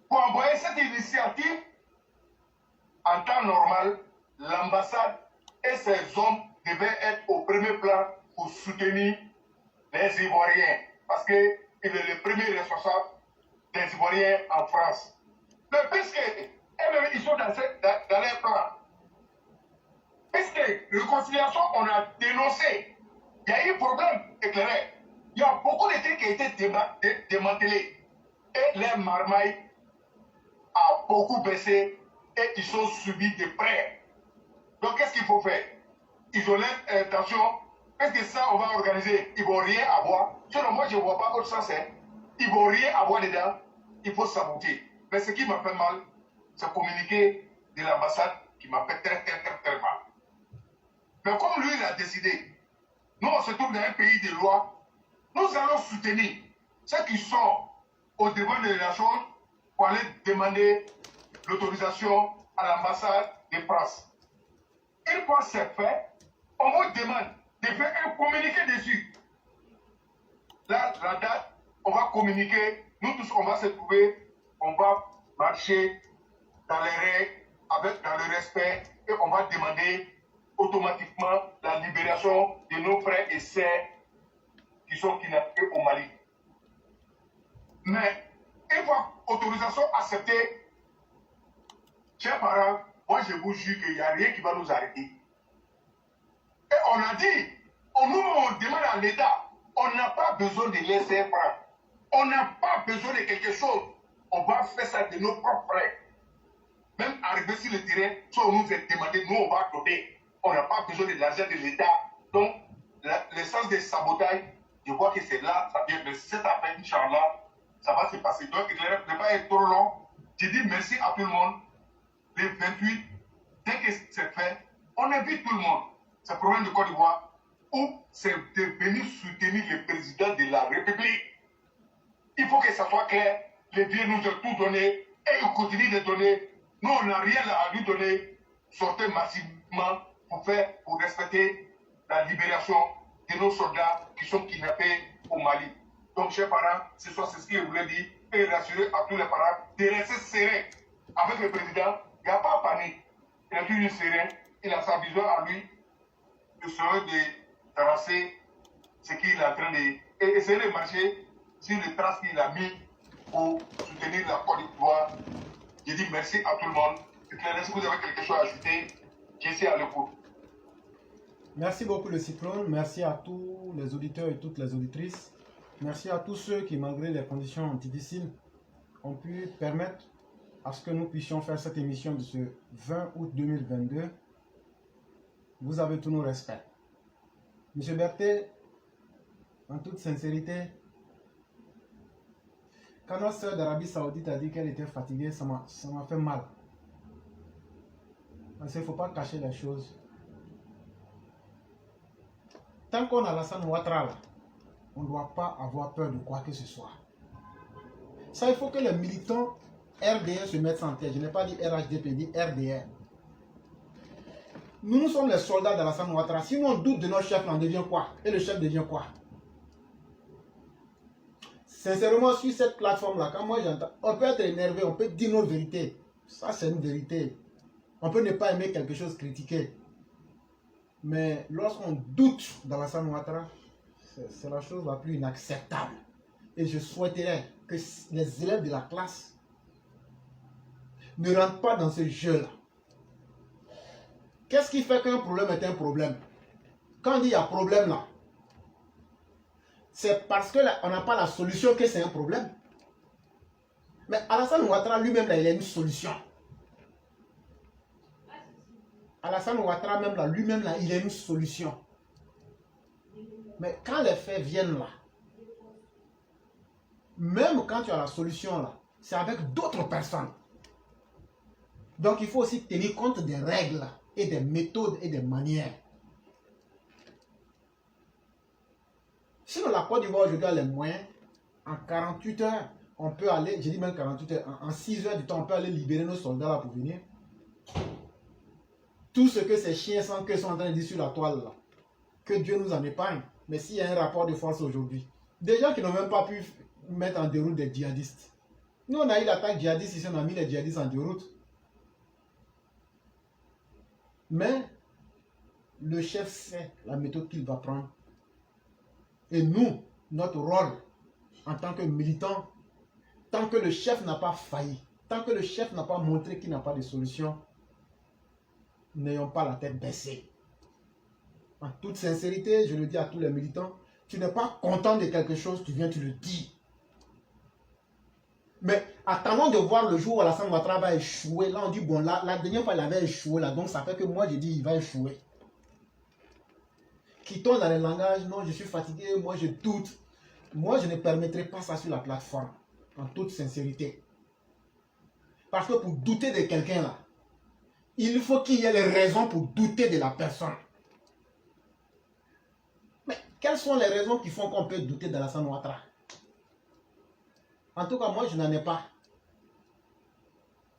C: pour envoyer cette initiative. En temps normal, l'ambassade et ses hommes devaient être au premier plan pour soutenir les Ivoiriens. Parce qu'il est le premier responsable des Ivoiriens en France. Mais puisque eux-mêmes, ils sont dans leur plan, puisque réconciliation, on a dénoncé, il y a eu un problème éclairé. Il y a beaucoup de trucs qui ont été démantelés. Et les marmailles a beaucoup baissé et ils sont subis de près. Donc qu'est-ce qu'il faut faire? Isoler l'intention. Est-ce que ça, on va organiser? Ils ne vont rien avoir. Sinon, moi, je ne vois pas autre sens. Ils ne vont rien avoir dedans. Il faut saboter. Mais ce qui m'a fait mal, c'est communiquer de l'ambassade qui m'a fait très mal. Mais comme lui, il a décidé, nous, on se trouve dans un pays de loi, nous allons soutenir ceux qui sont au devant de la chose pour aller demander l'autorisation à l'ambassade de France. Une fois c'est fait, on vous demande de faire un communiqué dessus. Là, la date, on va communiquer, nous tous, on va se trouver, on va marcher dans les règles, dans le respect, et on va demander automatiquement la libération de nos frères et sœurs qui sont kidnappés au Mali. Mais une fois autorisation acceptée, chers parents, moi je vous jure qu'il n'y a rien qui va nous arrêter. Et on a dit, on demande à l'État, on n'a pas besoin de laisser prendre. On n'a pas besoin de quelque chose. on va faire ça de nos propres frais. Même arrivé sur le terrain, si on nous est demandé, nous on va donner. On n'a pas besoin de l'argent de l'État. Donc, l'essence des sabotages, je vois que c'est là, ça vient. Mais cette affaire, Inch'Allah, ça va se passer. Donc, ne pas être trop long. Je dis merci à tout le monde. Le 28, dès que c'est fait, on invite tout le monde. C'est le problème de Côte d'Ivoire, où c'est de venir soutenir le président de la République. Il faut que ça soit clair. Le vieux nous a tout donné et il continue de donner. Nous, on n'a rien à lui donner. Sortez massivement pour respecter la libération de nos soldats qui sont kidnappés au Mali. Donc, chers parents, ce soir, c'est ce que je voulais dire et rassurer à tous les parents de rester sereins avec le président. Il n'y a pas de panique. Il est toujours serein. Il a sa vision à lui. Il serait de tracer ce qu'il est en train de... Et essayer de marcher sur les traces qu'il a mis pour soutenir la Côte d'Ivoire. Je dis merci à tout le monde. Et si vous avez quelque chose à ajouter, je suis à l'écoute.
B: Merci beaucoup le Cyclone. Merci à tous les auditeurs et toutes les auditrices. Merci à tous ceux qui, malgré les conditions difficiles, ont pu permettre à ce que nous puissions faire cette émission de ce 20 août 2022. Vous avez tous nos respects. Monsieur Berthet, en toute sincérité, quand notre sœur d'Arabie Saoudite a dit qu'elle était fatiguée, ça m'a fait mal. Parce qu'il ne faut pas cacher les choses. Tant qu'on a Alassane Ouattara, on ne doit pas avoir peur de quoi que ce soit. Ça, il faut que les militants RDR se mettent en tête. Je n'ai pas dit RHDP, je dis RDR. Nous sommes les soldats d'Alassane Ouattara. Si nous on doute de notre chef, on devient quoi? Et le chef devient quoi? Sincèrement, sur cette plateforme-là, quand moi j'entends, on peut être énervé, on peut dire nos vérités. Ça, c'est une vérité. On peut ne pas aimer quelque chose, critiquer. Mais lorsqu'on doute d'Alassane Ouattara, c'est la chose la plus inacceptable. Et je souhaiterais que les élèves de la classe ne rentrent pas dans ce jeu-là. Qu'est-ce qui fait qu'un problème est un problème? Quand on dit il y a problème là, c'est parce qu'on n'a pas la solution que c'est un problème. Mais Alassane Ouattara lui-même là, il a une solution. Alassane Ouattara même là, lui-même là, il a une solution. Mais quand les faits viennent là, même quand tu as la solution là, c'est avec d'autres personnes. Donc il faut aussi tenir compte des règles et des méthodes et des manières. Sinon la Côte d'Ivoire aujourd'hui a les moyens, en 48 heures, on peut aller, je dis même 48 heures, en 6 heures du temps, on peut aller libérer nos soldats là pour venir. Tout ce que ces chiens sans queue sont en train de dire sur la toile là, que Dieu nous en épargne. Mais s'il y a un rapport de force aujourd'hui, des gens qui n'ont même pas pu mettre en déroute des djihadistes. Nous on a eu l'attaque djihadiste ici, on a mis les djihadistes en déroute. Mais le chef sait la méthode qu'il va prendre. Et nous, notre rôle en tant que militants, tant que le chef n'a pas failli, tant que le chef n'a pas montré qu'il n'a pas de solution, n'ayons pas la tête baissée. En toute sincérité, je le dis à tous les militants, tu n'es pas content de quelque chose, tu viens, tu le dis. Mais attendons de voir le jour où Alassane Ouattara va échouer. Là, on dit, bon, la dernière fois, il avait échoué, là, donc ça fait que moi, j'ai dit, il va échouer. Quittons dans le langage, non, je suis fatigué, moi, je doute. Moi, je ne permettrai pas ça sur la plateforme, en toute sincérité. Parce que pour douter de quelqu'un, là, il faut qu'il y ait les raisons pour douter de la personne. Mais quelles sont les raisons qui font qu'on peut douter d'Alassane Ouattara? En tout cas, moi, je n'en ai pas.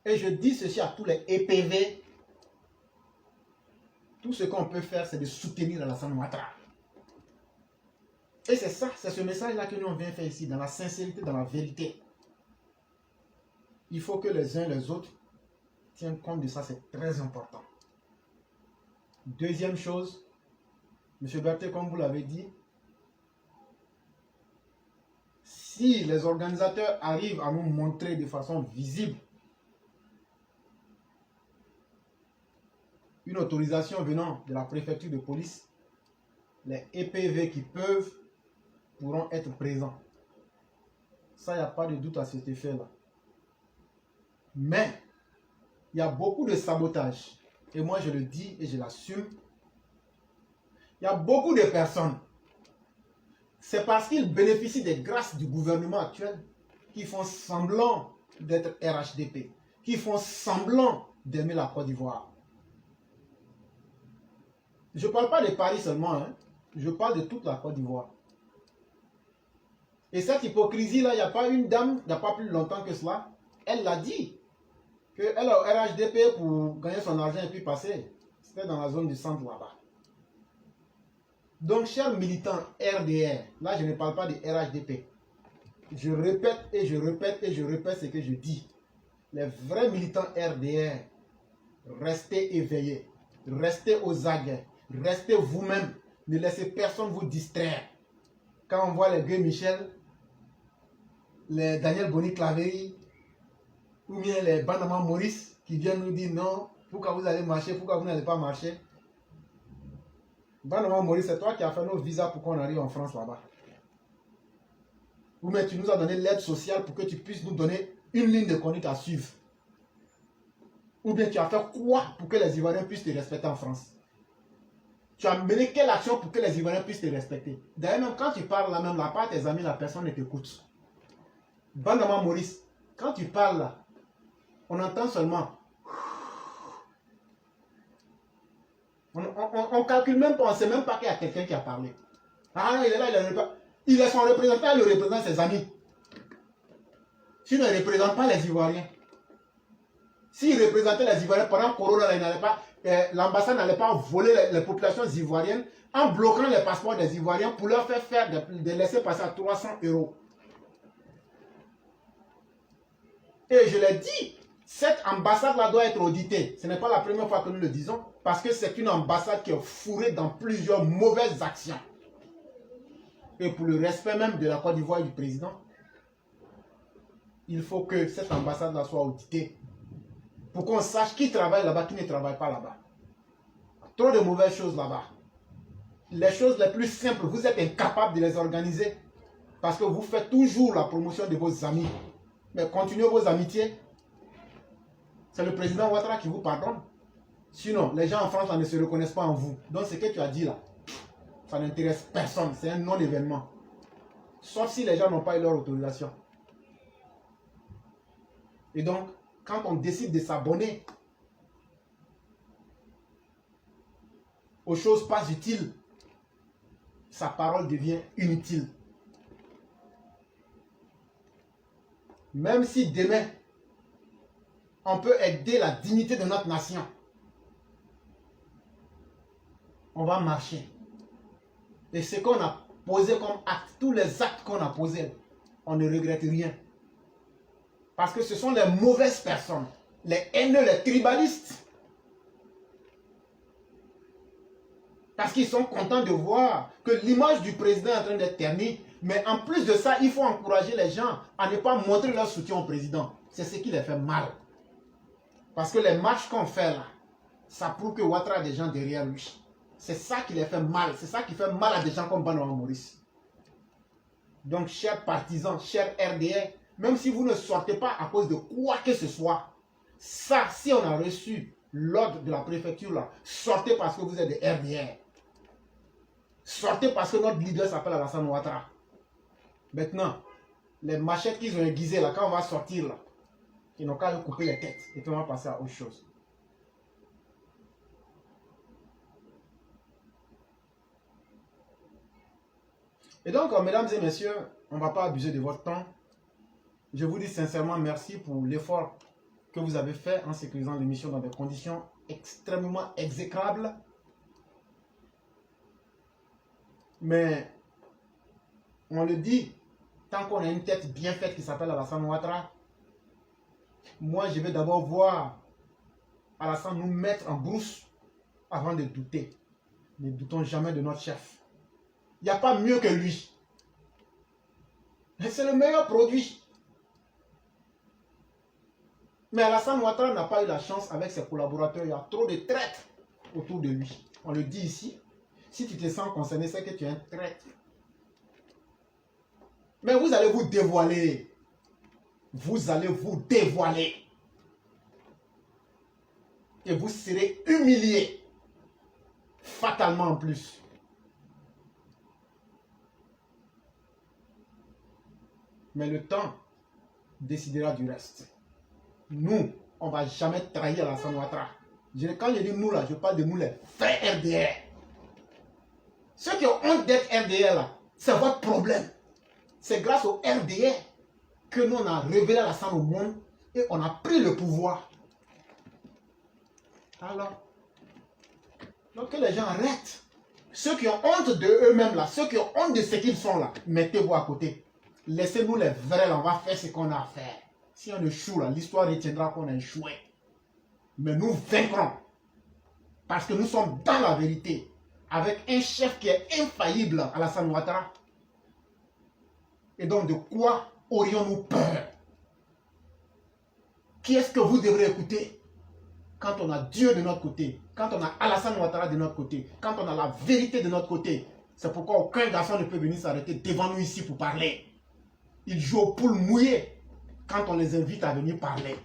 B: Et je dis ceci à tous les EPV. Tout ce qu'on peut faire, c'est de soutenir Alassane Ouattara. Et c'est ça, c'est ce message-là que nous, on vient faire ici, dans la sincérité, dans la vérité. Il faut que les uns les autres tiennent compte de ça, c'est très important. Deuxième chose, M. Berthet, comme vous l'avez dit, si les organisateurs arrivent à nous montrer de façon visible une autorisation venant de la préfecture de police, les EPV qui peuvent pourront être présents. Ça, il n'y a pas de doute à cet effet-là. Mais il y a beaucoup de sabotage. Et moi, je le dis et je l'assume. Il y a beaucoup de personnes. C'est parce qu'ils bénéficient des grâces du gouvernement actuel qui font semblant d'être RHDP, qui font semblant d'aimer la Côte d'Ivoire. Je ne parle pas de Paris seulement, hein. Je parle de toute la Côte d'Ivoire. Et cette hypocrisie-là, il n'y a pas une dame, il n'y a pas plus longtemps que cela, elle l'a dit, qu'elle a au RHDP pour gagner son argent et puis passer. C'était dans la zone du centre là-bas. Donc, chers militants RDR, là je ne parle pas de RHDP. Je répète et je répète et je répète ce que je dis. Les vrais militants RDR, restez éveillés, restez aux aguets, restez vous-même, ne laissez personne vous distraire. Quand on voit les Guy Michel, les Daniel Boni-Claveri, ou bien les Banama Maurice qui viennent nous dire non, pourquoi vous allez marcher, pourquoi vous n'allez pas marcher. Banama Maurice, c'est toi qui as fait nos visas pour qu'on arrive en France là-bas. Ou bien tu nous as donné l'aide sociale pour que tu puisses nous donner une ligne de conduite à suivre. Ou bien tu as fait quoi pour que les Ivoiriens puissent te respecter en France? Tu as mené quelle action pour que les Ivoiriens puissent te respecter? D'ailleurs, même quand tu parles là, même là-bas, tes amis, la personne ne t'écoute. Banama Maurice, quand tu parles là, on entend seulement. On calcule même pas, on ne sait même pas qu'il y a quelqu'un qui a parlé. Ah non, il est là, il est son représentant, il représente ses amis. Sinon, il ne représente pas les Ivoiriens. S'il représentait les Ivoiriens pendant Corona, l'ambassade n'allait pas voler les populations ivoiriennes en bloquant les passeports des Ivoiriens pour leur faire de laisser passer à 300 €. Et je l'ai dit, cette ambassade-là doit être auditée. Ce n'est pas la première fois que nous le disons, parce que c'est une ambassade qui est fourrée dans plusieurs mauvaises actions. Et pour le respect même de la Côte d'Ivoire et du président, il faut que cette ambassade-là soit auditée. Pour qu'on sache qui travaille là-bas, qui ne travaille pas là-bas. Trop de mauvaises choses là-bas. Les choses les plus simples, vous êtes incapables de les organiser. Parce que vous faites toujours la promotion de vos amis. Mais continuez vos amitiés. C'est le président Ouattara qui vous pardonne. Sinon, les gens en France là, ne se reconnaissent pas en vous. Donc ce que tu as dit là, ça n'intéresse personne. C'est un non-événement. Sauf si les gens n'ont pas eu leur autorisation. Et donc, quand on décide de s'abonner aux choses pas utiles, sa parole devient inutile. Même si demain, on peut aider la dignité de notre nation, on va marcher. Et ce qu'on a posé comme acte, tous les actes qu'on a posés, on ne regrette rien. Parce que ce sont les mauvaises personnes, les haineux, les tribalistes. Parce qu'ils sont contents de voir que l'image du président est en train d'être ternie. Mais en plus de ça, il faut encourager les gens à ne pas montrer leur soutien au président. C'est ce qui les fait mal. Parce que les marches qu'on fait là, ça prouve que Ouattara a des gens derrière lui. C'est ça qui les fait mal. C'est ça qui fait mal à des gens comme Banama Maurice. Donc, chers partisans, chers RDR, même si vous ne sortez pas à cause de quoi que ce soit, ça, si on a reçu l'ordre de la préfecture là, sortez parce que vous êtes des RDR. Sortez parce que notre leader s'appelle Alassane Ouattara. Maintenant, les machettes qu'ils ont aiguisées là, quand on va sortir là, ils n'ont qu'à couper les têtes et puis on va passer à autre chose. Et donc, mesdames et messieurs, on ne va pas abuser de votre temps. Je vous dis sincèrement merci pour l'effort que vous avez fait en sécurisant l'émission dans des conditions extrêmement exécrables. Mais, on le dit, tant qu'on a une tête bien faite qui s'appelle Alassane Ouattara, moi je vais d'abord voir Alassane nous mettre en brousse avant de douter. Ne doutons jamais de notre chef. Il n'y a pas mieux que lui. C'est le meilleur produit. Mais Alassane Ouattara n'a pas eu la chance avec ses collaborateurs. Il y a trop de traîtres autour de lui. On le dit ici. Si tu te sens concerné, c'est que tu es un traître. Mais vous allez vous dévoiler. Vous allez vous dévoiler. et vous serez humiliés. Fatalement en plus. Mais le temps décidera du reste. Nous, on ne va jamais trahir Alassane Ouattara. Quand je dis nous là, je parle de nous les vrais RDR. Ceux qui ont honte d'être RDR là, c'est votre problème. C'est grâce au RDR que nous on a révélé Alassane au monde et on a pris le pouvoir. Alors, donc que les gens arrêtent. Ceux qui ont honte de eux-mêmes là, ceux qui ont honte de ce qu'ils sont là, mettez-vous à côté. Laissez-nous les vrais là, on va faire ce qu'on a à faire. Si on échoue là, l'histoire retiendra qu'on a échoué. Mais nous vaincrons. Parce que nous sommes dans la vérité. Avec un chef qui est infaillible, Alassane Ouattara. Et donc de quoi aurions-nous peur? Qui est-ce que vous devrez écouter? Quand on a Dieu de notre côté, quand on a Alassane Ouattara de notre côté, quand on a la vérité de notre côté. C'est pourquoi aucun garçon ne peut venir s'arrêter devant nous ici pour parler. Ils jouent aux poules mouillées quand on les invite à venir parler.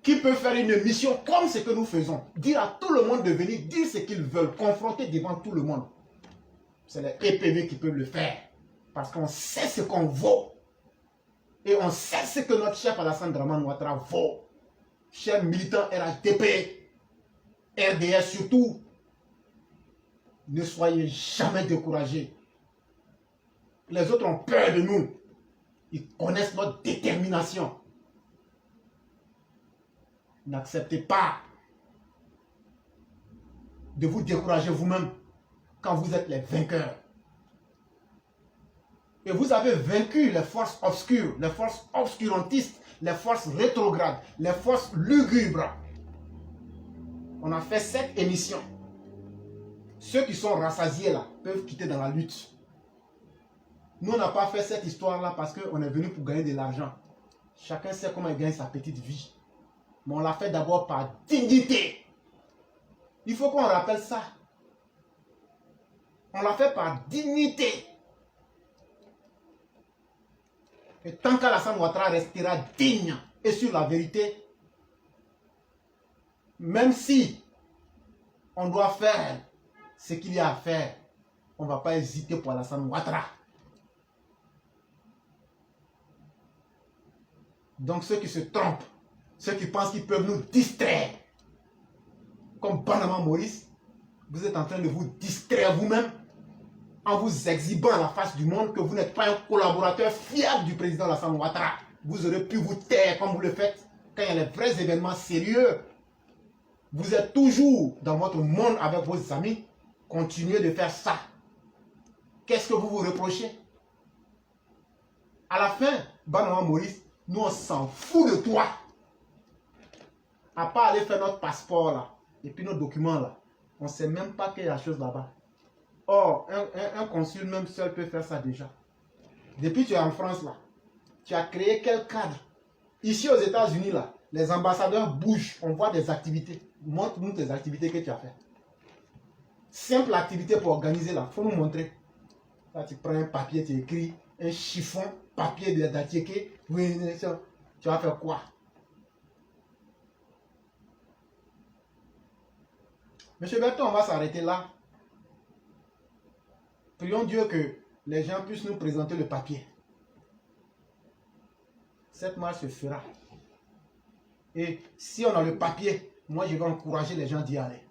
B: Qui peut faire une mission comme ce que nous faisons? Dire à tout le monde de venir dire ce qu'ils veulent, confronter devant tout le monde. C'est les EPV qui peuvent le faire. Parce qu'on sait ce qu'on vaut. Et on sait ce que notre chef Alassane Dramane Ouattara vaut. Chers militants RHDP, RDS surtout, ne soyez jamais découragés. Les autres ont peur de nous. Ils connaissent notre détermination. N'acceptez pas de vous décourager vous-même quand vous êtes les vainqueurs. Et vous avez vaincu les forces obscures, les forces obscurantistes, les forces rétrogrades, les forces lugubres. On a fait cette émission. Ceux qui sont rassasiés là peuvent quitter dans la lutte. Nous, on n'a pas fait cette histoire-là parce qu'on est venu pour gagner de l'argent. Chacun sait comment il gagne sa petite vie. Mais on l'a fait d'abord par dignité. Il faut qu'on rappelle ça. On l'a fait par dignité. Et tant qu'Alassane Ouattara restera digne et sur la vérité, même si on doit faire ce qu'il y a à faire, on ne va pas hésiter pour Alassane Ouattara. Donc ceux qui se trompent, ceux qui pensent qu'ils peuvent nous distraire, comme Banama Maurice, vous êtes en train de vous distraire vous-même en vous exhibant à la face du monde que vous n'êtes pas un collaborateur fiable du président Alassane Ouattara. Vous aurez pu vous taire comme vous le faites quand il y a les vrais événements sérieux. Vous êtes toujours dans votre monde avec vos amis. Continuez de faire ça. Qu'est-ce que vous vous reprochez? À la fin, Banama Maurice, nous on s'en fout de toi. À part aller faire notre passeport là, et puis nos documents là, on ne sait même pas qu'il y a la chose là-bas. Or, un consul même seul peut faire ça déjà. Depuis que tu es en France là, tu as créé quel cadre? Ici aux États-Unis là, les ambassadeurs bougent, on voit des activités. Montre-nous tes activités que tu as fait. Simple activité pour organiser là, il faut nous montrer. Là, tu prends un papier, tu écris un chiffon, papier d'Atiéké. Oui, tu vas faire quoi? Monsieur Berton, on va s'arrêter là. Prions Dieu que les gens puissent nous présenter le papier. Cette marche se fera. Et si on a le papier, moi je vais encourager les gens d'y aller.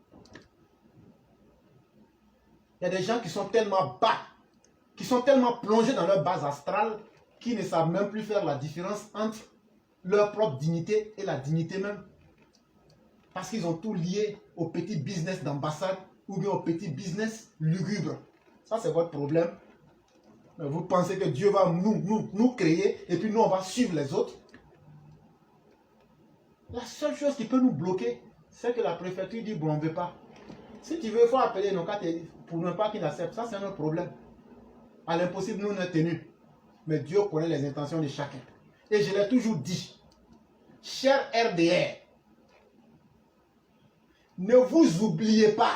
B: Il y a des gens qui sont tellement bas, qui sont tellement plongés dans leur base astrale, qui ne savent même plus faire la différence entre leur propre dignité et la dignité même. Parce qu'ils ont tout lié au petit business d'ambassade ou bien au petit business lugubre. Ça, c'est votre problème. Mais vous pensez que Dieu va nous créer et puis nous, on va suivre les autres? La seule chose qui peut nous bloquer, c'est que la préfecture dit, bon, on ne veut pas. Si tu veux, il faut appeler nos cas pour ne pas qu'ils acceptent. Ça, c'est un autre problème. À l'impossible, nous, on est tenus. Mais Dieu connaît les intentions de chacun. Et je l'ai toujours dit, cher RDR, ne vous oubliez pas.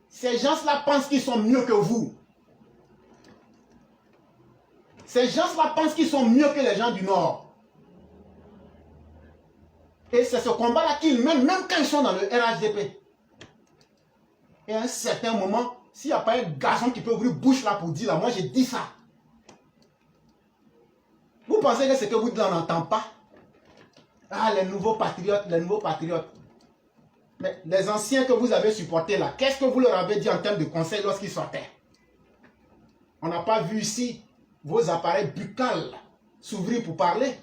B: Ces gens-là pensent qu'ils sont mieux que vous. Ces gens-là pensent qu'ils sont mieux que les gens du Nord. Et c'est ce combat-là qu'ils mènent, même quand ils sont dans le RHDP. Et à un certain moment, s'il n'y a pas un garçon qui peut ouvrir bouche là pour dire là, moi j'ai dit ça. Vous pensez que ce que vous dites, on n'entend pas? Ah, les nouveaux patriotes, les nouveaux patriotes. Mais les anciens que vous avez supportés là, qu'est-ce que vous leur avez dit en termes de conseils lorsqu'ils sortaient? On n'a pas vu ici vos appareils buccales s'ouvrir pour parler.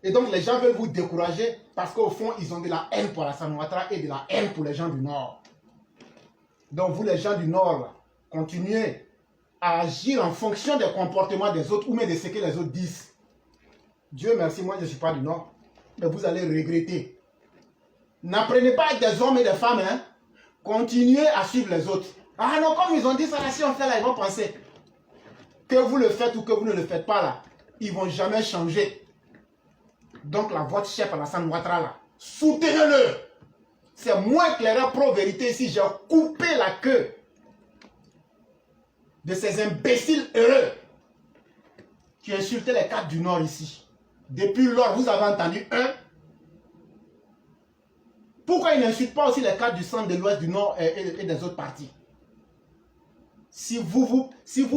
B: Et donc les gens veulent vous décourager parce qu'au fond, ils ont de la haine pour Alassane Ouattara et de la haine pour les gens du Nord. Donc vous, les gens du Nord, là, continuez à agir en fonction des comportements des autres ou même de ce que les autres disent. Dieu merci, moi je ne suis pas du Nord. Mais vous allez regretter. N'apprenez pas à des hommes et des femmes, hein. Continuez à suivre les autres. Ah non, comme ils ont dit ça, là, si on fait là, ils vont penser. Que vous le faites ou que vous ne le faites pas là, ils ne vont jamais changer. Donc là, votre chef Alassane Ouattara là, soutenez-le. C'est moi éclaireur pro-vérité ici, j'ai coupé la queue de ces imbéciles heureux qui insultaient les cadres du Nord ici. Depuis lors, vous avez entendu un. Pourquoi ils n'insultent pas aussi les cadres du centre, de l'ouest, du Nord et des autres partis? Si vous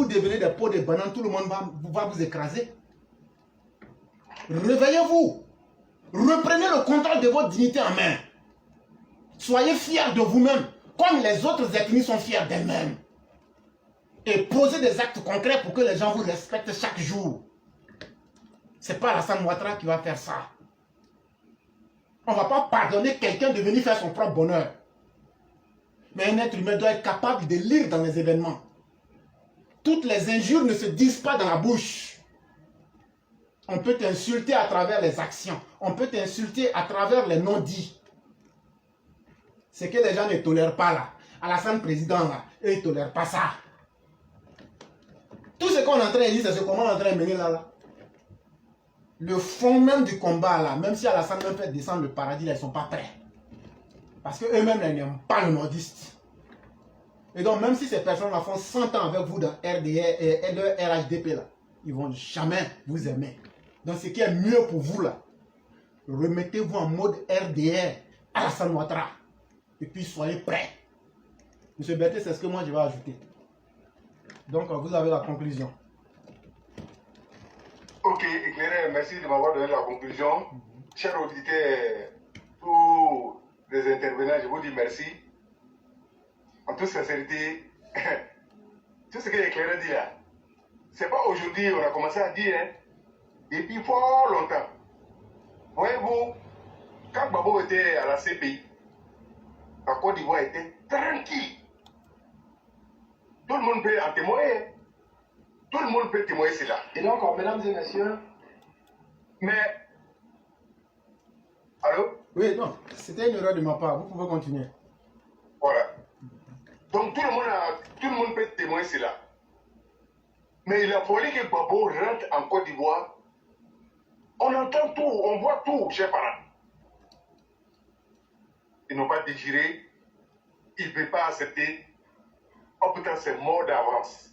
B: devenez des pots de banane, tout le monde va vous écraser. Réveillez-vous. Reprenez le contrôle de votre dignité en main. Soyez fiers de vous-même, comme les autres ethnies sont fiers d'elles-mêmes. Et posez des actes concrets pour que les gens vous respectent chaque jour. Ce n'est pas Alassane Ouattara qui va faire ça. On ne va pas pardonner quelqu'un de venir faire son propre bonheur. Mais un être humain doit être capable de lire dans les événements. Toutes les injures ne se disent pas dans la bouche. On peut t'insulter à travers les actions. On peut t'insulter à travers les non-dits. C'est que les gens ne tolèrent pas là. Alassane président là, eux ils ne tolèrent pas ça. Tout ce qu'on est en train de dire, c'est ce qu'on est en train de mener là. Le fond même du combat là, même si Alassane même fait descendre le paradis là, ils ne sont pas prêts. Parce qu'eux-mêmes ils n'aiment pas le nordiste. Et donc même si ces personnes-là font 100 ans avec vous dans RDR et le RHDP là, ils ne vont jamais vous aimer. Donc ce qui est mieux pour vous là, remettez-vous en mode RDR, Alassane Ouattara. Et puis soyez prêts. Monsieur Berthet, c'est ce que moi je vais ajouter. Donc vous avez la conclusion.
C: Ok, éclairé, merci de m'avoir donné la conclusion. Chers auditeurs, tous les intervenants, je vous dis merci. En toute sincérité, tout ce que l'éclairé dit là, c'est pas aujourd'hui on a commencé à dire, hein, depuis fort longtemps. Voyez-vous, quand Babo était à la CPI, la Côte d'Ivoire était tranquille. Tout le monde peut en témoigner. Tout le monde peut témoigner cela.
D: Et donc, mesdames et messieurs,
C: mais... Allô?
B: Oui, non, c'était une erreur de ma part. Vous pouvez continuer.
C: Voilà. Donc tout le monde peut témoigner cela. Mais il a fallu que Babo rentre en Côte d'Ivoire. On entend tout, on voit tout, chers parents. Ils n'ont pas digéré. Ils ne peuvent pas accepter. Oh putain, c'est mort d'avance.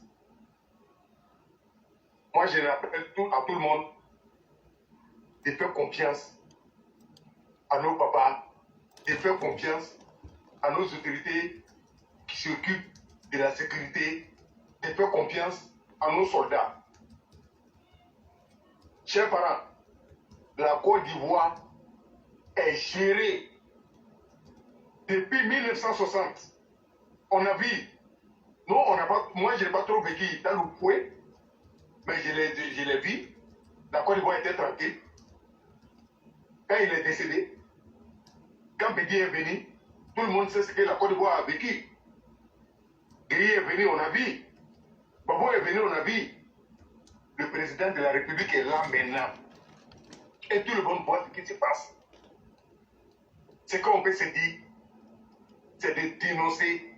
C: Moi, je rappelle à tout le monde de faire confiance à nos papas, de faire confiance à nos autorités qui s'occupent de la sécurité, de faire confiance à nos soldats. Chers parents, la Côte d'Ivoire est gérée depuis 1960. On a vu, nous, on n'a pas, moi je n'ai pas trop vécu dans le fouet, mais je l'ai vu. La Côte d'Ivoire était tranquille. Quand il est décédé, quand Bédi est venu, tout le monde sait ce que la Côte d'Ivoire a vécu. Gueye est venu, on a vu. Babo est venu, on a vu. Le président de la République est là maintenant. Et tout le monde voit ce qui se passe. Ce qu'on peut se dire, c'est de dénoncer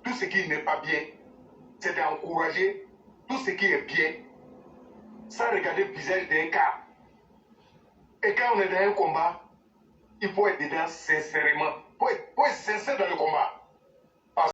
C: tout ce qui n'est pas bien. C'est d'encourager tout ce qui est bien, sans regarder le visage d'un cas. Et quand on est dans un combat, il faut être dedans sincèrement. Il faut être sincère dans le combat.